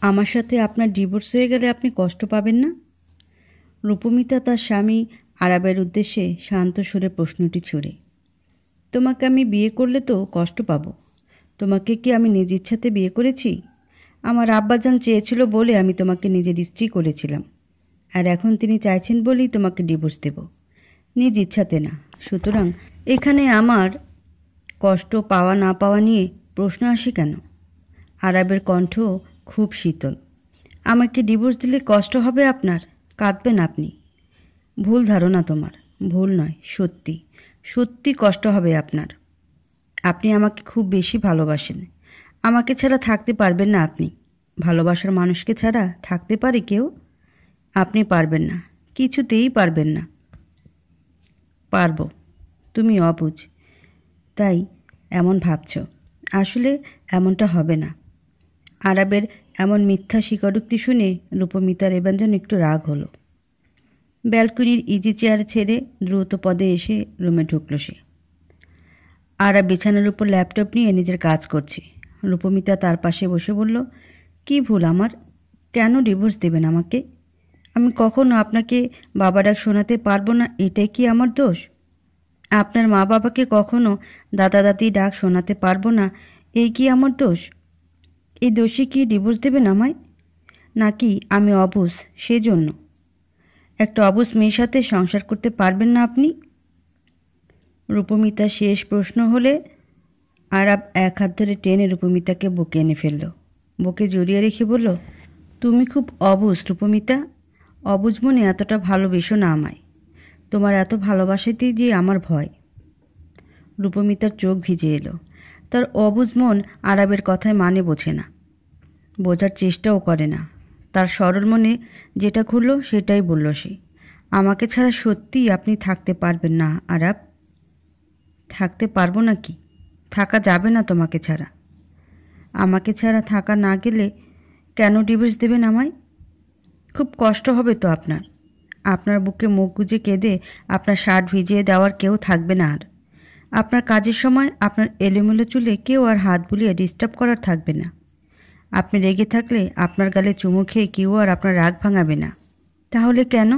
আমার সাথে আপনার ডিভোর্স হয়ে গেলে আপনি কষ্ট পাবেন না? রূপমিতা তার স্বামী আরাবের উদ্দেশ্যে শান্ত সুরে প্রশ্নটি ছুড়ে। তোমাকে আমি বিয়ে করলে তো কষ্ট পাবো। তোমাকে কি আমি নিজ ইচ্ছাতে বিয়ে করেছি? আমার আব্বাজান চেয়েছিল বলে আমি তোমাকে নিজের স্ত্রী করেছিলাম, আর এখন তিনি চাইছেন বলেই তোমাকে ডিভোর্স দেব, নিজ ইচ্ছাতে না। সুতরাং এখানে আমার কষ্ট পাওয়া না পাওয়া নিয়ে প্রশ্ন আসে কেন? আরাবের কণ্ঠ খুব শীতল। আমাকে ডিভোর্স দিলে কষ্ট হবে আপনার, কাঁদবেন আপনি। ভুল ধারণা তোমার। ভুল নয়, সত্যি সত্যি কষ্ট হবে আপনার। আপনি আমাকে খুব বেশি ভালোবাসেন। আমাকে ছাড়া থাকতে পারবেন না আপনি। ভালোবাসার মানুষকে ছাড়া থাকতে পারে কেউ? আপনি পারবেন না, কিছুতেই পারবেন না। পারবো। তুমি অবুঝ, তাই এমন ভাবছ। আসলে এমনটা হবে না। আরাবের এমন মিথ্যা স্বীকারোক্তি শুনে রূপমিতার এবার যেন একটু রাগ হলো। ব্যালকনির ইজি চেয়ার ছেড়ে দ্রুত পদে এসে রুমে ঢুকল সে। আরাব বিছানার উপর ল্যাপটপ নিয়ে নিজের কাজ করছে। রূপমিতা তার পাশে বসে বলল, কি ভুল আমার? কেন ডিভোর্স দেবেন আমাকে? আমি কখনো আপনাকে বাবা ডাক শোনাতে পারবো না, এটাই কি আমার দোষ? আপনার মা বাবাকে কখনো দাদা দাদি ডাক শোনাতে পারবো না, এই কি আমার দোষ? এই দোষে কি ডিভোর্স দেবেন আমায়? নাকি আমি অবুঝ সেজন্য? একটা অবুঝ মেয়ের সাথে সংসার করতে পারবেন না আপনি? রূপমিতার শেষ প্রশ্ন হলে আরাব এক হাত ধরে টেনে রূপমিতাকে বুকে এনে ফেলল। বুকে জড়িয়ে রেখে বলল, তুমি খুব অবুঝ রূপমিতা। অবুঝ মনে এতটা ভালোবেসো না আমায়। তোমার এত ভালোবাসাতেই যে আমার ভয়। রূপমিতার চোখ ভিজে এলো। তার অবুঝ মন আরাবের কথায় মানে বোঝে না, বোঝার চেষ্টাও করে না। তার সরল মনে যেটা খুলল সেটাই বলল সে। আমাকে ছাড়া সত্যিই আপনি থাকতে পারবেন না আরাব? থাকতে পারবো না কি? থাকা যাবে না তোমাকে ছাড়া। আমাকে ছাড়া থাকা না গেলে কেন ডিভোর্স দেবেন আমায়? খুব কষ্ট হবে তো আপনার। আপনার বুকে মুখ গুজে কেঁদে আপনার শার্ট ভিজিয়ে দেওয়ার কেউ থাকবে না আর। আপনার কাজের সময় আপনার এলোমেলো চুলে কেউ আর হাত বুলিয়ে ডিস্টার্ব করার থাকবে না। আপনি রেগে থাকলে আপনার গালে চুমু খেয়ে কেউ আর আপনার রাগ ভাঙাবে না। তাহলে কেন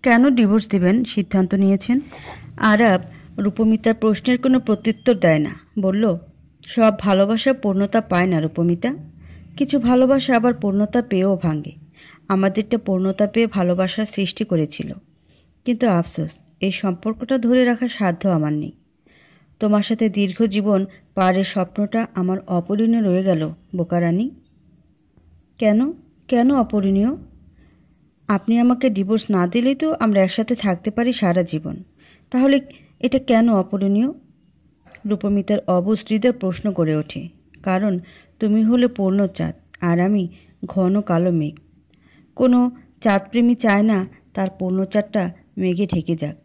কেন ডিভোর্স দেবেন সিদ্ধান্ত নিয়েছেন? আরাব রূপমিতার প্রশ্নের কোনো প্রত্যুত্তর দেয় না। বলল, সব ভালোবাসা পূর্ণতা পায় না রূপমিতা। কিছু ভালোবাসা আবার পূর্ণতা পেয়েও ভাঙে। আমাদেরটা পূর্ণতা পেয়ে ভালোবাসার সৃষ্টি করেছিল, কিন্তু আফসোস এই সম্পর্কটা ধরে রাখার সাধ্য আমার নেই। তোমার সাথে দীর্ঘ জীবন পারের স্বপ্নটা আমার অপরিণীয় রয়ে গেল বোকারানি। কেন কেন অপরিণীয়? আপনি আমাকে ডিভোর্স না দিলেই তো আমরা একসাথে থাকতে পারি সারা জীবন। তাহলে এটা কেন অপূরণীয়? রূপমিতার অবুঝ হৃদয় প্রশ্ন করে ওঠে। কারণ তুমি হলে পূর্ণ চাঁদ, আর আমি ঘন কালো মেঘ। কোনো চাঁদপ্রেমী চায় না তার পূর্ণ চাঁদটা মেঘে ঢেকে যাক।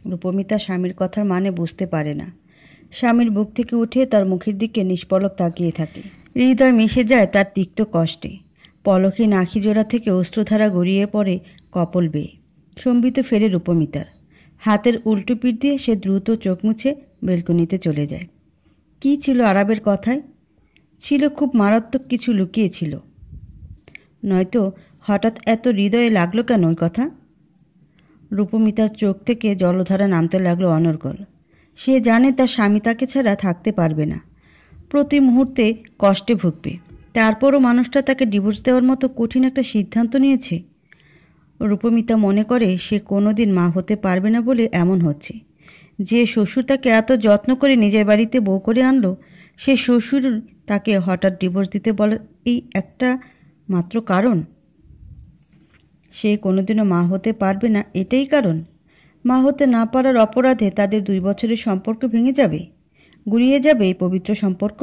রূপমিতা স্বামীর কথার মানে বুঝতে পারে না। স্বামীর বুক থেকে উঠে তার মুখের দিকে নিষ্পলক তাকিয়ে থাকে। হৃদয় মিশে যায় তার তিক্ত কষ্টে। পলকহীন আখিজোড়া থেকে অশ্রুধারা গড়িয়ে পড়ে কপল বেয়ে। সম্বিত ফেরে রূপমিতার। হাতের উল্টো পিঠ দিয়ে সে দ্রুত চোখ মুছে বেলকনিতে চলে যায়। কি ছিল আরাবের কথায়? ছিল খুব মারাত্মক কিছু লুকিয়েছিল, নয়তো হঠাৎ এত হৃদয়ে লাগলো কেন ওই কথা? রূপমিতার চোখ থেকে জলধারা নামতে লাগলো অনর্গল। সে জানে তার স্বামী তাকে ছাড়া থাকতে পারবে না, প্রতি মুহূর্তে কষ্টে ভুগবে। তারপরও মানুষটা তাকে ডিভোর্স দেওয়ার মতো কঠিন একটা সিদ্ধান্ত নিয়েছে। রূপমিতা মনে করে সে কোনোদিন মা হতে পারবে না বলে এমন হচ্ছে। যে শ্বশুর তাকে এত যত্ন করে নিজের বাড়িতে বউ করে আনলো, সে শ্বশুর তাকে হঠাৎ ডিভোর্স দিতে বলার এই একটা মাত্র কারণ? সে কোনোদিনও মা হতে পারবে না, এটাই কারণ? মা হতে না পারার অপরাধে তাদের 2 বছরের সম্পর্ক ভেঙে যাবে, গুড়িয়ে যাবে এই পবিত্র সম্পর্ক।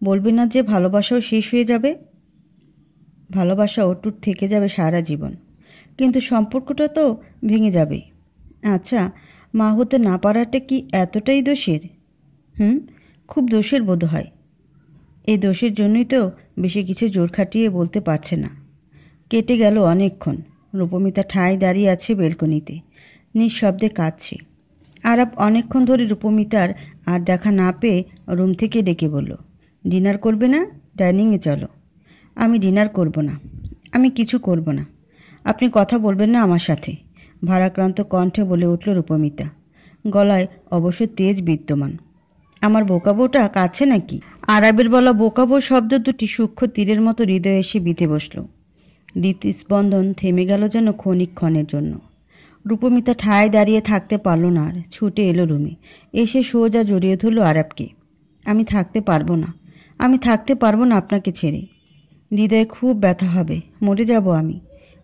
বলবে না যে ভালোবাসাও শেষ হয়ে যাবে? ভালোবাসা অটুট থেকে যাবে সারা জীবন, কিন্তু সম্পর্কটা তো ভেঙে যাবে। আচ্ছা, মা হতে না পারাটা কি এতটাই দোষের? খুব দোষের বোধ হয়। এই দোষের জন্যই তো বেশি কিছু জোর খাটিয়ে বলতে পারছে না। কেটে গেল অনেকক্ষণ। রূপমিতা ঠায় দাঁড়িয়ে আছে বেলকনিতে, নিঃশব্দে কাঁদছে। আরাব অনেকক্ষণ ধরে রূপমিতার আর দেখা না পেয়ে রুম থেকে ডেকে বলল, ডিনার করবে না? ডাইনিংয়ে চলো। আমি ডিনার করব না, আমি কিছু করব না। আপনি কথা বলবেন না আমার সাথে, ভারাক্রান্ত কণ্ঠে বলে উঠল রূপমিতা, গলায় অবশ্য তেজ বিদ্যমান। আমার বোকা বউটা কাছে নাকি? আরাবের বলা বোকা বউ শব্দ দুটি সূক্ষ্ম তীরের মতো হৃদয়ে এসে বিঁধে বসল। হৃৎস্পন্দন থেমে গেল যেন ক্ষণিকক্ষণের জন্য। রূপমিতা ঠায় দাঁড়িয়ে থাকতে পারল না আর, ছুটে এলো রুমে। এসে সোজা জড়িয়ে ধরল আরাবকে। আমি থাকতে পারবো না, আমি থাকতে পারবো না আপনাকে ছেড়ে। হৃদয়ে খুব ব্যথা হবে, মরে যাব আমি।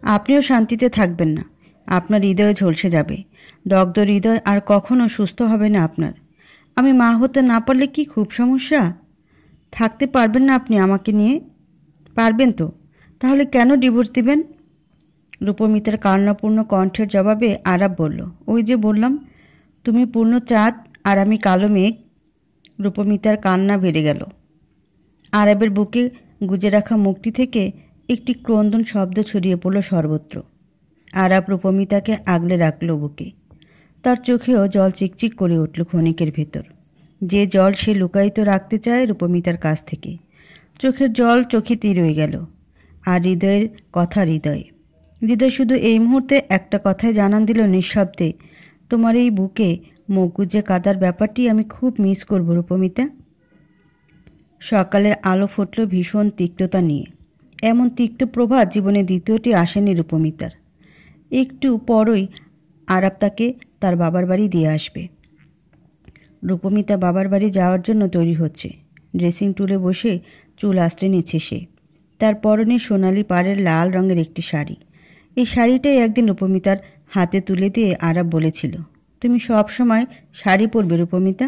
আপনিও শান্তিতে থাকবেন না, আপনার হৃদয়ে ঝলসে যাবে। দগ্ধ হৃদয় আর কখনো সুস্থ হবে না আপনার। আমি মা হতে না পারলে কি খুব সমস্যা? থাকতে পারবেন না আপনি আমাকে নিয়ে? পারবেন তো, তাহলে কেন ডিভোর্স দিবেন? রূপমিতার কান্নাপূর্ণ কণ্ঠের জবাবে আরাব বলল, ওই যে বললাম, তুমি পূর্ণ চাঁদ আর আমি কালো মেঘ। রূপমিতার কান্না বেড়ে গেল। আরাবের বুকে গুজে রাখা মুখটি থেকে একটি ক্রন্দন শব্দ ছড়িয়ে পড়ল সর্বত্র। আরাব রূপমিতাকে আগলে রাখল বুকে। তার চোখেও জল চিকচিক করে উঠল ক্ষণিকের ভেতর, যে জল সে লুকায়িত রাখতে চায় রূপমিতার কাছ থেকে। চোখের জল চোখেতেই রয়ে গেল, আর হৃদয়ের কথা হৃদয়ে। হৃদয় শুধু এই মুহূর্তে একটা কথাই জানান দিল নিঃশব্দে, তোমার এই বুকে মুখ গুজে কাদার ব্যাপারটি আমি খুব মিস করব রূপমিতা। সকালের আলো ফুটল ভীষণ তিক্ততা নিয়ে। এমন তিক্ত প্রভাত জীবনে দ্বিতীয়টি আসেনি রূপমিতার। একটু পরই আরাব তাকে তার বাবার বাড়ি দিয়ে আসবে। রূপমিতা বাবার বাড়ি যাওয়ার জন্য তৈরি হচ্ছে। ড্রেসিং টুলে বসে চুল আঁচড়ে নিচ্ছে সে। তার পরনে সোনালি পাড়ের লাল রঙের একটি শাড়ি। এই শাড়িটাই একদিন রূপমিতার হাতে তুলে দিয়ে আরাব বলেছিল, তুমি সব সময় শাড়ি পরবে রূপমিতা,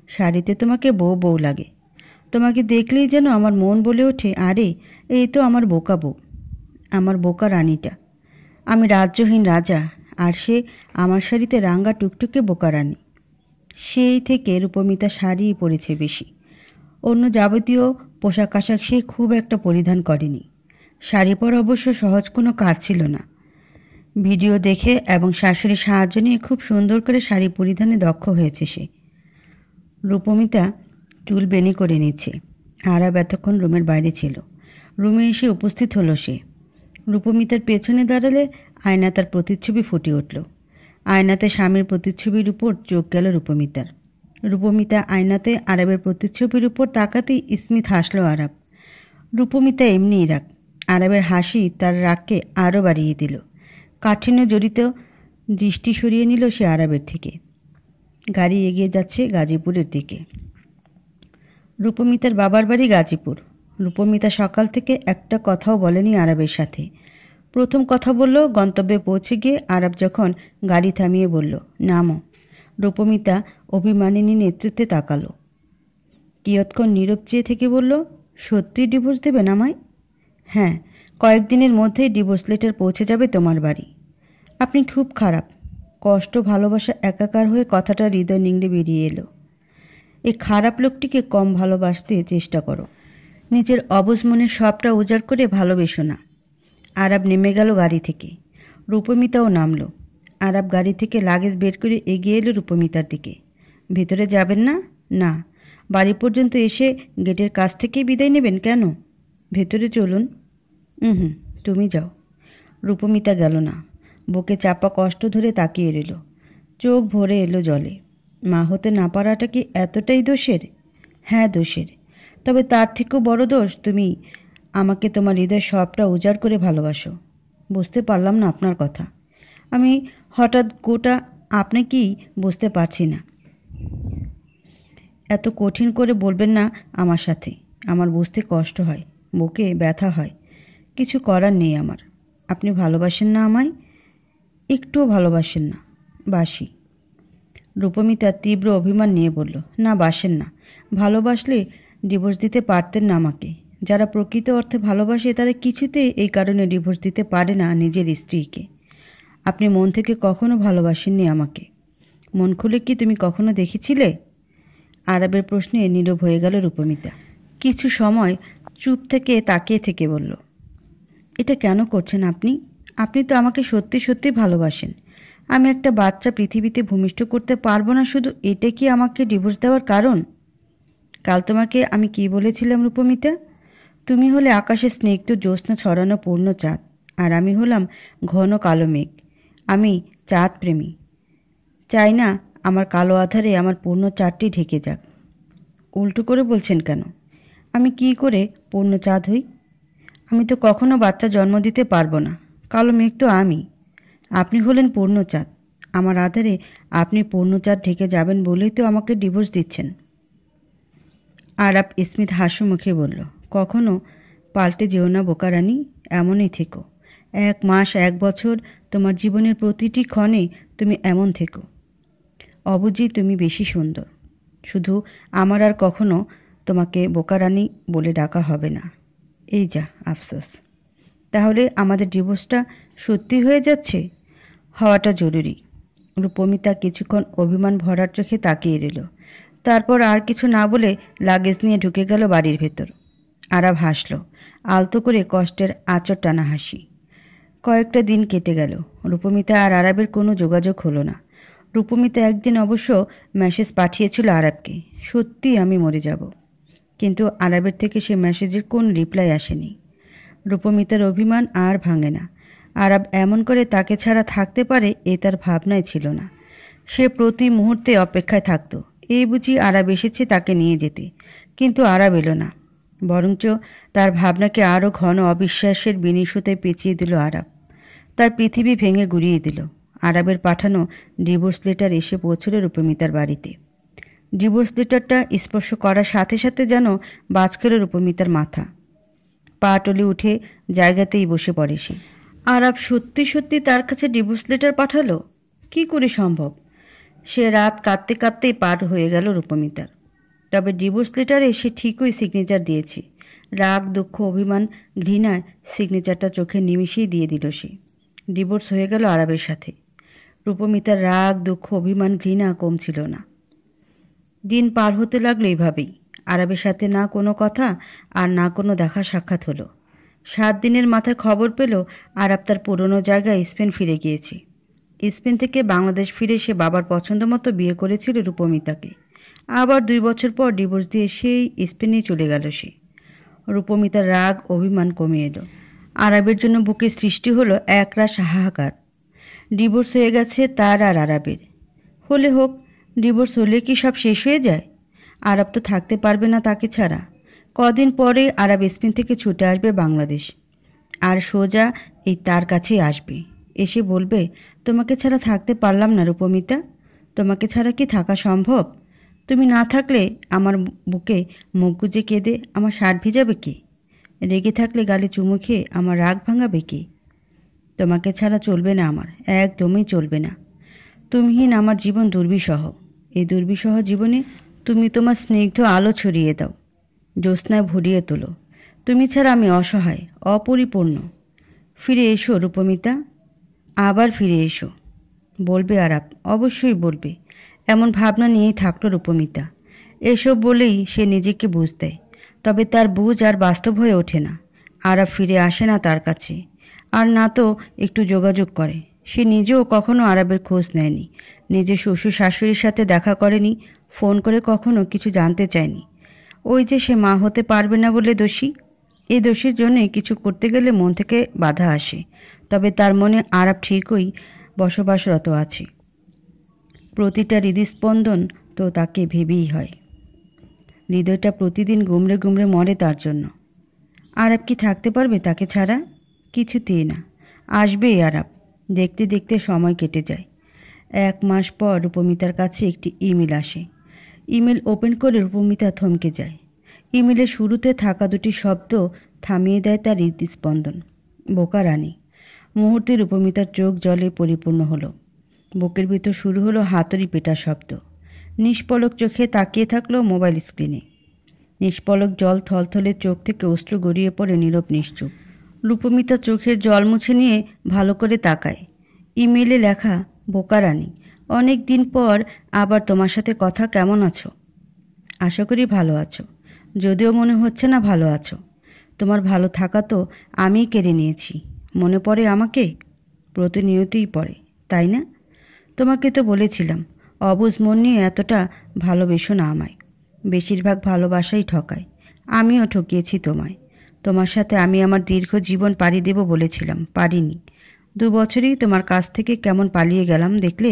শাড়িতে তোমাকে বউ বউ লাগে। তোমাকে দেখলেই যেন আমার মন বলে ওঠে, আরে এই তো আমার বোকা বউ, আমার বোকা রানীটা। আমি রাজ্যহীন রাজা, আর সে আমার শাড়িতে রাঙ্গা টুকটুকে বোকা রানী। সেই থেকে রূপমিতা শাড়িই পরেছে বেশি। অন্য যাবতীয় পোশাক আশাক সে খুব একটা পরিধান করেনি। শাড়ি পরা অবশ্য সহজ কোনো কাজ ছিল না। ভিডিও দেখে এবং শাশুড়ির সাহায্য নিয়ে খুব সুন্দর করে শাড়ি পরিধানে দক্ষ হয়েছে সে। রূপমিতা চুল বেনি করে নিচ্ছে। আরাব এতক্ষণ রুমের বাইরে ছিল। রুমে এসে উপস্থিত হলো সে। রূপমিতার পেছনে দাঁড়ালে আয়না তার প্রতিচ্ছবি ফুটে উঠল। আয়নাতে স্বামীর প্রতিচ্ছবির উপর চোখ গেল রূপমিতার। রূপমিতা আয়নাতে আরবের প্রতিচ্ছবির উপর তাকাতেই স্মিত হাসল আরাব। রূপমিতা এমনিই রাগ, আরবের হাসি তার রাগকে আরও বাড়িয়ে দিল। কাঠিন্য জড়িত দৃষ্টি সরিয়ে নিল সে আরবের থেকে। গাড়ি এগিয়ে যাচ্ছে গাজীপুরের দিকে। রূপমিতার বাবার বাড়ি গাজীপুর। রূপমিতা সকাল থেকে একটা কথাও বলেনি আরবের সাথে। প্রথম কথা বলল গন্তব্যে পৌঁছে গিয়ে। আরব যখন গাড়ি থামিয়ে বলল, নামো, রূপমিতা অভিমানিনী নেতৃত্বে তাকালো। কিয়ৎক্ষণ নীরব চেয়ে থেকে বলল, সত্যি ডিভোর্স দেবেন আমায়? হ্যাঁ, কয়েকদিনের মধ্যেই ডিভোর্স লেটার পৌঁছে যাবে তোমার বাড়ি। আপনি খুব খারাপ। কষ্ট ভালোবাসা একাকার হয়ে কথাটা হৃদয় নিংড়ে বেরিয়ে এলো। এই খারাপ লোকটিকে কম ভালোবাসতে চেষ্টা করো। নিজের অবুঝ মনের সবটা উজাড় করে ভালোবেসো না। আরাব নেমে গেল গাড়ি থেকে। রূপমিতাও নামলো। আরাব গাড়ি থেকে লাগেজ বের করে এগিয়ে এলো রূপমিতার দিকে। ভেতরে যাবেন না? না। বাড়ি পর্যন্ত এসে গেটের কাছ থেকেই বিদায় নেবেন কেন? ভেতরে চলুন। হুম, তুমি যাও। রূপমিতা গেল না। বুকে চাপা কষ্ট ধরে তাকিয়ে রইল। চোখ ভরে এলো জলে। মা হতে না পারাটা কি এতটাই দোষের? হ্যাঁ, দোষের। তবে তার থেকেও বড় দোষ তুমি আমাকে তোমার হৃদয় সবটা উজাড় করে ভালোবাসো। বুঝতে পারলাম না আপনার কথা। আমি হঠাৎ গোটা আপনাকেই বুঝতে পারছি না। এত কঠিন করে বলবেন না আমার সাথে। আমার বুঝতে কষ্ট হয়, বুকে ব্যথা হয়। কিছু করার নেই আমার। আপনি ভালোবাসেন না আমায়? একটুও ভালোবাসেন না? বাসি। রূপমিতা তীব্র অভিমান নিয়ে বলল, না, বাসেন না। ভালোবাসলে ডিভোর্স দিতে পারতেন না আমাকে। যারা প্রকৃত অর্থে ভালোবাসে তারা কিছুতেই এই কারণে ডিভোর্স দিতে পারে না নিজের স্ত্রীকে। আপনি মন থেকে কখনো ভালোবাসেননি আমাকে। মন খুলে কি তুমি কখনো দেখেছিলে? আরবের প্রশ্নে নীরব হয়ে গেল রূপমিতা। কিছু সময় চুপ থেকে তাকিয়ে থেকে বলল, এটা কেন করছেন আপনি? আপনি তো আমাকে সত্যি সত্যি ভালোবাসেন। আমি একটা বাচ্চা পৃথিবীতে ভূমিষ্ঠ করতে পারবো না, শুধু এটা কি আমাকে ডিভোর্স দেওয়ার কারণ? কাল তোমাকে আমি কি বলেছিলাম রূপমিতা? তুমি হলে আকাশে স্নিগ্ধ জ্যোৎস্না ছড়ানো পূর্ণ চাঁদ, আর আমি হলাম ঘন কালো মেঘ। আমি চাঁদ প্রেমী, চাই না আমার কালো আধারে আমার পূর্ণ চাঁদটি ঢেকে যাক। উল্টো করে বলছেন কেন? আমি কি করে পূর্ণ চাঁদ হই? আমি তো কখনো বাচ্চা জন্ম দিতে পারবো না। কালো মেঘ তো আমি, আপনি হলেন পূর্ণ চাঁদ। আমার আধারে আপনি পূর্ণ চাঁদ ঢেকে যাবেন বলেই তো আমাকে ডিভোর্স দিচ্ছেন। আরাপ স্মিথ হাস্য মুখে বলল, কখনো পাল্টে যেও না বোকা রানী, এমনই থেকো। 1 মাস 1 বছর তোমার জীবনের প্রতিটি ক্ষণে তুমি এমন থেকো। অবুঝি তুমি বেশি সুন্দর। শুধু আমার আর কখনো তোমাকে বোকা রানী বলে ডাকা হবে না। এই যা আফসোস। তাহলে আমাদের ডিভোর্সটা সত্যি হয়ে যাচ্ছে? হওয়াটা জরুরি। রূপমিতা কিছুক্ষণ অভিমান ভরার চোখে তাকিয়ে রইল। তারপর আর কিছু না বলে লাগেজ নিয়ে ঢুকে গেল বাড়ির ভেতর। আরাব হাসল, আলতো করে কষ্টের আঁচড় টানা হাসি। কয়েকটা দিন কেটে গেল। রূপমিতা আর আরাবের কোনো যোগাযোগ হলো না। রূপমিতা একদিন অবশ্য মেসেজ পাঠিয়েছিল আরাবকে, সত্যি আমি মরে যাব। কিন্তু আরাবের থেকে সে মেসেজের কোন রিপ্লাই আসেনি। রূপমিতার অভিমান আর ভাঙে না। আরাব এমন করে তাকে ছাড়া থাকতে পারে এ তার ভাবনায় ছিল না। সে প্রতি মুহূর্তে অপেক্ষায় থাকত, এই বুঝি আরাব এসেছে তাকে নিয়ে যেতে। কিন্তু আরাব এলো না, বরঞ্চ তার ভাবনাকে আরও ঘন অবিশ্বাসের বিনিশুতে পেঁচিয়ে দিল আরাব। তার পৃথিবী ভেঙে গুড়িয়ে দিল। আরাবের পাঠানো ডিভোর্স লেটার এসে পৌঁছল রূপমিতার বাড়িতে। ডিভোর্স লেটারটা স্পর্শ করার সাথে সাথে যেন বাজ খেল রূপমিতার মাথা। পা টলে উঠে জায়গাতেই বসে পড়ে সে। আরাব সত্যি সত্যি তার কাছে ডিভোর্স লেটার পাঠালো? কি করে সম্ভব? সে রাত কাঁদতে কাঁদতেই পার হয়ে গেল রূপমিতার। তবে ডিভোর্স লেটারে সে ঠিকই সিগনেচার দিয়েছে। রাগ, দুঃখ, অভিমান, ঘৃণায় সিগনেচারটা চোখের নিমিষেই দিয়ে দিল সে। ডিভোর্স হয়ে গেল আরাবের সাথে। রূপমিতার রাগ, দুঃখ, অভিমান, ঘৃণা কমছিল না। দিন পার হতে লাগলো এইভাবেই। আরাবের সাথে না কোনো কথা আর না কোনো দেখা সাক্ষাৎ হলো। 7 দিনের মাথায় খবর পেল আরাব তার পুরনো জায়গায় স্পেন ফিরে গিয়েছে। স্পেন থেকে বাংলাদেশ ফিরে সে বাবার পছন্দ মতো বিয়ে করেছিল রূপমিতাকে। আবার 2 বছর পর ডিভোর্স দিয়ে সেই স্পেনেই চলে গেল সে। রূপমিতার রাগ, অভিমান কমে এলো। আরাবের জন্য বুকে সৃষ্টি হলো একরাশ হাহাকার। ডিভোর্স হয়ে গেছে তার আর আরাবের। হলে হোক, ডিভোর্স হলে কি সব শেষ হয়ে যায়? আরাব তো থাকতে পারবে না তাকে ছাড়া। কদিন পরে আরাব স্পেন থেকে ছুটে আসবে বাংলাদেশ, আর সোজা এই তার কাছেই আসবে। এসে বলবে, তোমাকে ছাড়া থাকতে পারলাম না রূপমিতা। তোমাকে ছাড়া কি থাকা সম্ভব? তুমি না থাকলে আমার বুকে মুখ গুজে কেঁদে আমার শার্ট ভিজাবে কে? রেগে থাকলে গালে চুমু খেয়ে আমার রাগ ভাঙাবে কে? তোমাকে ছাড়া চলবে না আমার, একদমই চলবে না। তুমিহীন আমার জীবন দুর্বিষহ। এই দুর্বিষহ জীবনে তুমি তোমার স্নিগ্ধ আলো ছড়িয়ে দাও, জ্যোৎস্নায় ভরিয়ে তোলো। তুমি ছাড়া আমি অসহায়, অপরিপূর্ণ। ফিরে এসো রূপমিতা, আবার ফিরে এসো। বলবে আরাব, অবশ্যই বলবে। এমন ভাবনা নিয়েই থাকলো রূপমিতা। এসব বলেই সে নিজেকে বুঝ দেয়। তবে তার বুঝ আর বাস্তব হয়ে ওঠে না। আরাব ফিরে আসে না তার কাছে, আর না তো একটু যোগাযোগ করে। সে নিজেও কখনো আরাবের খোঁজ নেয়নি, নিজের শ্বশুর শাশুড়ির সাথে দেখা করেনি, ফোন করে কখনো কিছু জানতে চায়নি। ওই যে সে মা হতে পারবে না বলে দোষী। এই দোষের জন্যই কিছু করতে গেলে মন থেকে বাধা আসে। তবে তার মনে আরাব ঠিকই বসবাসরত আছে। প্রতিটা হৃদস্পন্দন তো তাকে ভেবেই হয়। হৃদয়টা প্রতিদিন গুমড়ে গুমড়ে মরে তার জন্য। আরাব কি থাকতে পারবে তাকে ছাড়া? কিছুতেই না। আসবেই আরাব। দেখতে দেখতে সময় কেটে যায়। 1 মাস পর রূপমিতার কাছে একটি ইমেল আসে। ইমেল ওপেন করে রূপমিতা থমকে যায়। ইমেলের শুরুতে থাকা 2টি শব্দ থামিয়ে দেয় তার হৃদস্পন্দন। বোকা রানী। মুহূর্তে রূপমিতার চোখ জলে পরিপূর্ণ হলো। বুকের ভিতর শুরু হলো হাতুড়ি পেটার শব্দ। নিষ্পলক চোখে তাকিয়ে থাকলো মোবাইল স্ক্রিনে। নিষ্পলক জল থলথলে চোখ থেকে অশ্রু গড়িয়ে পড়ে নীরব নিশ্চুপ। রূপমিতা চোখের জল মুছে নিয়ে ভালো করে তাকায়। ইমেলে লেখা, বোকা রানী, অনেক দিন পর আবার তোমার সাথে কথা। কেমন আছো? আশা করি ভালো আছো, যদিও মনে হচ্ছে না ভালো আছো। তোমার ভালো থাকা তো আমিই কেড়ে নিয়েছি। মনে পড়ে আমাকে? প্রতিনিয়তই পড়ে, তাই না? তোমাকে তো বলেছিলাম অবুঝ মন নিয়ে এতটা ভালোবেসো না আমায়। বেশিরভাগ ভালোবাসাই ঠকায়। আমিও ঠকিয়েছি তোমায়। তোমার সাথে আমি আমার দীর্ঘ জীবন পাড়ি দেব বলেছিলাম, পারিনি। 2 বছরেই তোমার কাছ থেকে কেমন পালিয়ে গেলাম দেখলে।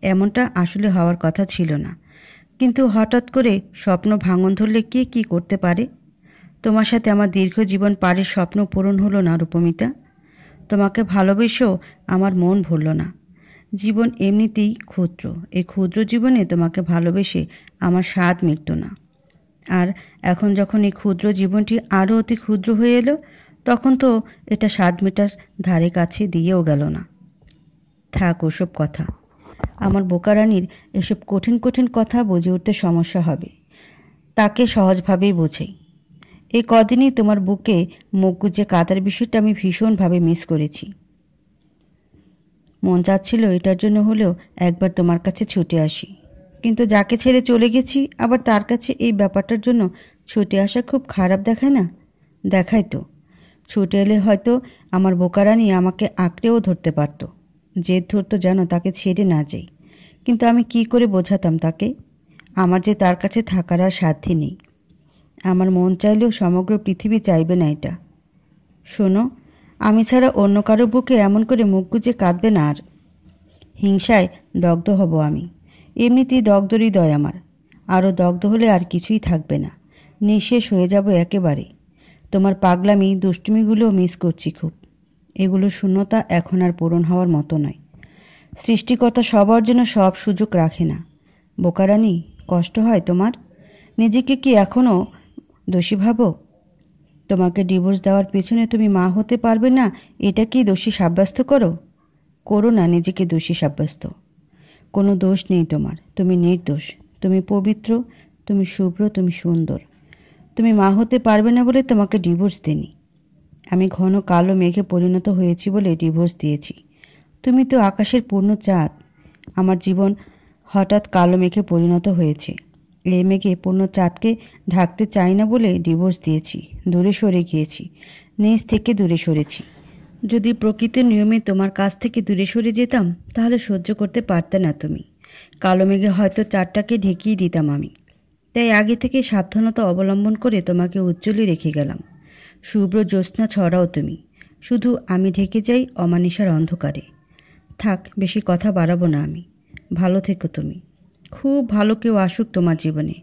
এমনটা আসলে হওয়ার কথা ছিল না, কিন্তু হঠাৎ করে স্বপ্ন ভাঙন ধরলে কে কী করতে পারে। তোমার সাথে আমার দীর্ঘ জীবন পাড়ের স্বপ্ন পূরণ হলো না রূপমিতা। তোমাকে ভালোবেসেও আমার মন ভরল না। জীবন এমনিতেই ক্ষুদ্র, এই ক্ষুদ্র জীবনে তোমাকে ভালোবেসে আমার স্বাদ মিটত না। আর এখন যখন এই ক্ষুদ্র জীবনটি আরও অতি ক্ষুদ্র হয়ে এলো, তখন তো এটা স্বাদ মেটার ধারে কাছে দিয়েও গেল না। থাক ওসব কথা। আমার বোকারানির এসব কঠিন কঠিন কথা বুঝে উঠতে সমস্যা হবে, তাকে সহজভাবেই বোঝাই। এই কদিনই তোমার বুকে মুখ গুজে কাঁদার বিষয়টা আমি ভীষণভাবে মিস করেছি। মন চাচ্ছিল এটার জন্য হলেও একবার তোমার কাছে ছুটে আসি, কিন্তু যাকে ছেড়ে চলে গেছি আবার তার কাছে এই ব্যাপারটার জন্য ছুটে আসা খুব খারাপ দেখায় না? দেখায় তো। ছুটে এলে হয়তো আমার বোকারানি আমাকে আঁকড়েও ধরতে পারত, জেদ ধরতো যেন তাকে ছেড়ে না যাই। কিন্তু আমি কি করে বোঝাতাম তাকে আমার যে তার কাছে থাকার আর সাধ্য নেই। আমার মন চাইলেও সমগ্র পৃথিবী চাইবে না এটা। শোনো, আমি ছাড়া অন্য কারো বুকে এমন করে মুখ গুজে কাঁদবে না আর। হিংসায় দগ্ধ হব আমি। এমনিতেই দগ্ধ হৃদয় আমার, আরও দগ্ধ হলে আর কিছুই থাকবে না, নিঃশেষ হয়ে যাব একেবারে। তোমার পাগলামি দুষ্টুমিগুলোও মিস করছি খুব। এগুলো শূন্যতা এখন আর পূরণ হওয়ার মতো নয়। সৃষ্টিকর্তা সবার জন্য সব সুযোগ রাখে না। বোকারানি, কষ্ট হয় তোমার? নিজেকে কি এখনও দোষী ভাবো? তোমাকে ডিভোর্স দেওয়ার পেছনে তুমি মা হতে পারবে না এটা কি দোষী সাব্যস্ত করো? করো না নিজেকে দোষী সাব্যস্ত। কোনো দোষ নেই তোমার, তুমি নির্দোষ, তুমি পবিত্র, তুমি শুভ্র, তুমি সুন্দর। তুমি মা হতে পারবে না বলে তোমাকে ডিভোর্স দেনি। আমি ঘন কালো মেঘে পরিণত হয়েছি বলে ডিভোর্স দিয়েছি। তুমি তো আকাশের পূর্ণ চাঁদ। আমার জীবন হঠাৎ কালো মেঘে পরিণত হয়েছে। এই মেঘে পূর্ণ চাঁদকে ঢাকতে চাই না বলে ডিভোর্স দিয়েছি, দূরে সরে গিয়েছি, নিজ থেকে দূরে সরেছি। যদি প্রকৃতির নিয়মে তোমার কাছ থেকে দূরে সরে যেতাম তাহলে সহ্য করতে পারতে না তুমি। কালো মেঘে হয়তো চাঁদটাকে ঢেকিয়ে দিতাম আমি। তাই আগে থেকে সাবধানতা অবলম্বন করে তোমাকে উজ্জ্বলে রেখে গেলাম। শুভ্র জ্যোৎস্না ছড়াও তুমি, শুধু আমি ঢেকে যাই অমানিসার অন্ধকারে। থাক, বেশি কথা বাড়াবো না আমি। ভালো থেকো তুমি। খুব ভালো কেউ আসুক তোমার জীবনে,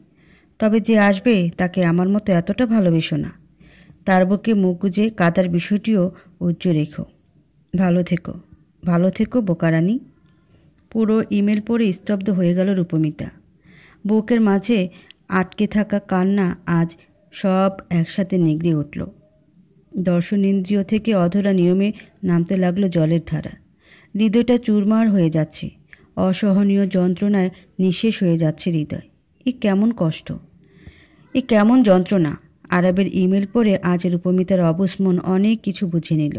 তবে যে আসবে তাকে আমার মতো এতটা ভালোবেসো না। তার বুকে মুখ গুজে কাদার বিষয়টিও উজ্জ্বল রেখো। ভালো থেকো, ভালো থেকো বোকারানি। পুরো ইমেল পড়ে স্তব্ধ হয়ে গেল রূপমিতা। বুকের মাঝে আটকে থাকা কান্না আজ সব একসাথে নিগড়ে উঠল। দর্শনেন্দ্রিয় থেকে অধরা নিয়মে নামতে লাগলো জলের ধারা। হৃদয়টা চুরমার হয়ে যাচ্ছে, অসহনীয় যন্ত্রণায় নিঃশেষ হয়ে যাচ্ছে হৃদয়। এ কেমন কষ্ট, এ কেমন যন্ত্রণা! আরবের ইমেল পড়ে আজ রূপমিতার অবশ মন অনেক কিছু বুঝে নিল।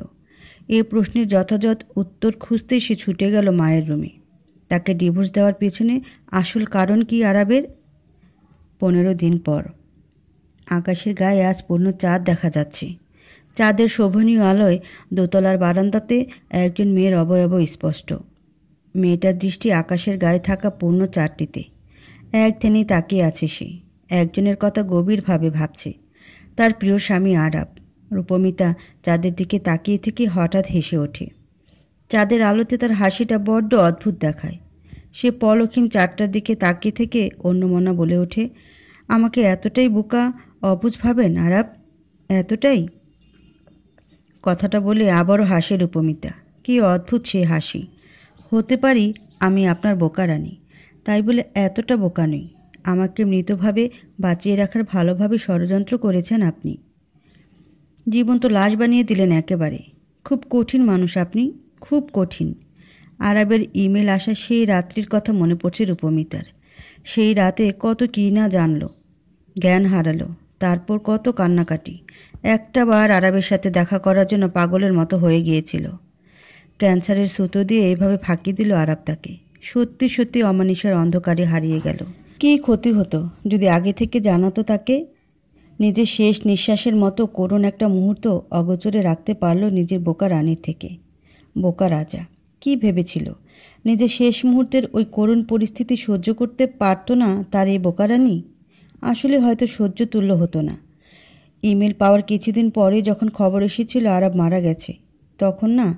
এ প্রশ্নের যথাযথ উত্তর খুঁজতে সে ছুটে গেল মায়ের রুমে। তাকে ডিভোর্স দেওয়ার পেছনে আসল কারণ কি আরবের? 15 দিন পর আকাশের গায়ে আজ পূর্ণ চাঁদ দেখা যাচ্ছে। চাঁদের শোভনীয় আলোয় দোতলার বারান্দাতে একজন মেয়ের অবয়ব স্পষ্ট। মেয়েটার দৃষ্টি আকাশের গায়ে থাকা পূর্ণ চাঁদটিতে এক ধ্যানে তাকিয়ে আছে সে। একজনের কথা গভীরভাবে ভাবছে, তার প্রিয় স্বামী আরব। রূপমিতা চাঁদের দিকে তাকিয়ে থেকে হঠাৎ হেসে ওঠে। চাঁদের আলোতে তার হাসিটা বড্ড অদ্ভুত দেখায়। সে পলকহীন চাঁদটার দিকে তাকিয়ে থেকে অন্যমনা বলে ওঠে, আমাকে এতটাই বোকা অবুঝ ভাবেন আরব? এতটাই? কথাটা বলে আবারও হাসে রূপমিতা। কি অদ্ভুত সে হাসি! হতে পারি আমি আপনার বোকারানি, তাই বলে এতটা বোকা নই। আমাকে মৃতভাবে বাঁচিয়ে রাখার ভালোভাবে ষড়যন্ত্র করেছেন আপনি। জীবন্ত লাশ বানিয়ে দিলেন একেবারে। খুব কঠিন মানুষ আপনি, খুব কঠিন। আরবের ইমেল আসা সেই রাত্রির কথা মনে পড়ছে রূপমিতার। সেই রাতে কত কী না জানলো, জ্ঞান হারালো, তারপর কত কান্নাকাটি। একটা বার আরবের সাথে দেখা করার জন্য পাগলের মতো হয়ে গিয়েছিল। ক্যান্সারের সুতো দিয়ে এভাবে ফাঁকি দিল আরব তাকে। সত্যি সত্যি অমানিসার অন্ধকারে হারিয়ে গেল। কী ক্ষতি হতো যদি আগে থেকে জানাতো তাকে। নিজের শেষ নিঃশ্বাসের মতো করুণ একটা মুহূর্ত অগোচরে রাখতে পারল নিজের বোকা রানীর থেকে। বোকা রাজা কি ভেবেছিল নিজের শেষ মুহূর্তের ওই করুণ পরিস্থিতি সহ্য করতে পারত না তার এই বোকা রানী? আসলে হয়তো সহ্য তুল্য হতো না। ইমেল পাওয়ার কিছুদিন পরে যখন খবর এসেছিল আরাব মারা গেছে, তখন না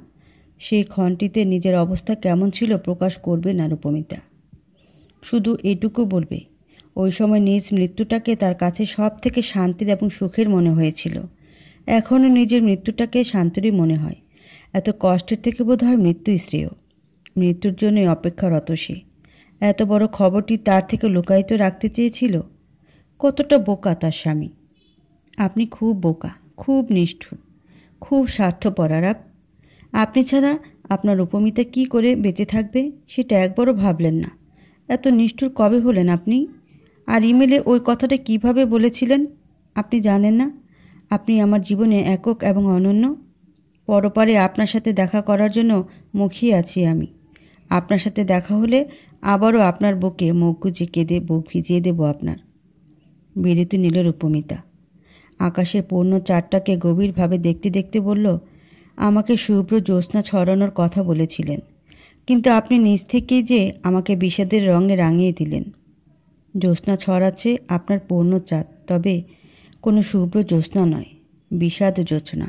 সেই ক্ষণটিতে নিজের অবস্থা কেমন ছিল প্রকাশ করবে না রূপমিতা। শুধু এটুকু বলবে, ওই সময় নিজ মৃত্যুটাকে তার কাছে সব থেকে শান্তির এবং সুখের মনে হয়েছিল। এখনও নিজের মৃত্যুটাকে শান্তিরই মনে হয়। এত কষ্টের থেকে বোধ হয় মৃত্যুই শ্রেয়। মৃত্যুর জন্যই অপেক্ষারত সে। এত বড় খবরটি তার থেকে লুকায়িত রাখতে চেয়েছিল। কতটা বোকা তার স্বামী। আপনি খুব বোকা, খুব নিষ্ঠুর, খুব স্বার্থপর আরাব। আপনি ছাড়া আপনার রূপমিতা কী করে বেঁচে থাকবে সেটা একবারও ভাবলেন না। এত নিষ্ঠুর কবে হলেন আপনি? আর ইমেলে ওই কথাটা কিভাবে বলেছিলেন আপনি জানেন না? আপনি আমার জীবনে একক এবং অনন্য। পরপারে আপনার সাথে দেখা করার জন্য মুখিয়ে আছি আমি। আপনার সাথে দেখা হলে আবারও আপনার বুকে মুখ গুজে কেঁদে বুক ভিজিয়ে দেব আপনার। বিরতি নিল রূপমিতা। আকাশের পূর্ণ চাঁদটাকে গভীরভাবে দেখতে দেখতে বলল, আমাকে শুভ্র জ্যোৎস্না ছড়ানোর কথা বলেছিলেন, কিন্তু আপনি নিজ থেকেই যে আমাকে বিষাদের রঙে রাঙিয়ে দিলেন। জ্যোৎস্না ছড়াচ্ছে আপনার পূর্ণ চাঁদ, তবে কোনো শুভ্র জ্যোৎস্না নয়, বিষাদ জ্যোৎস্না।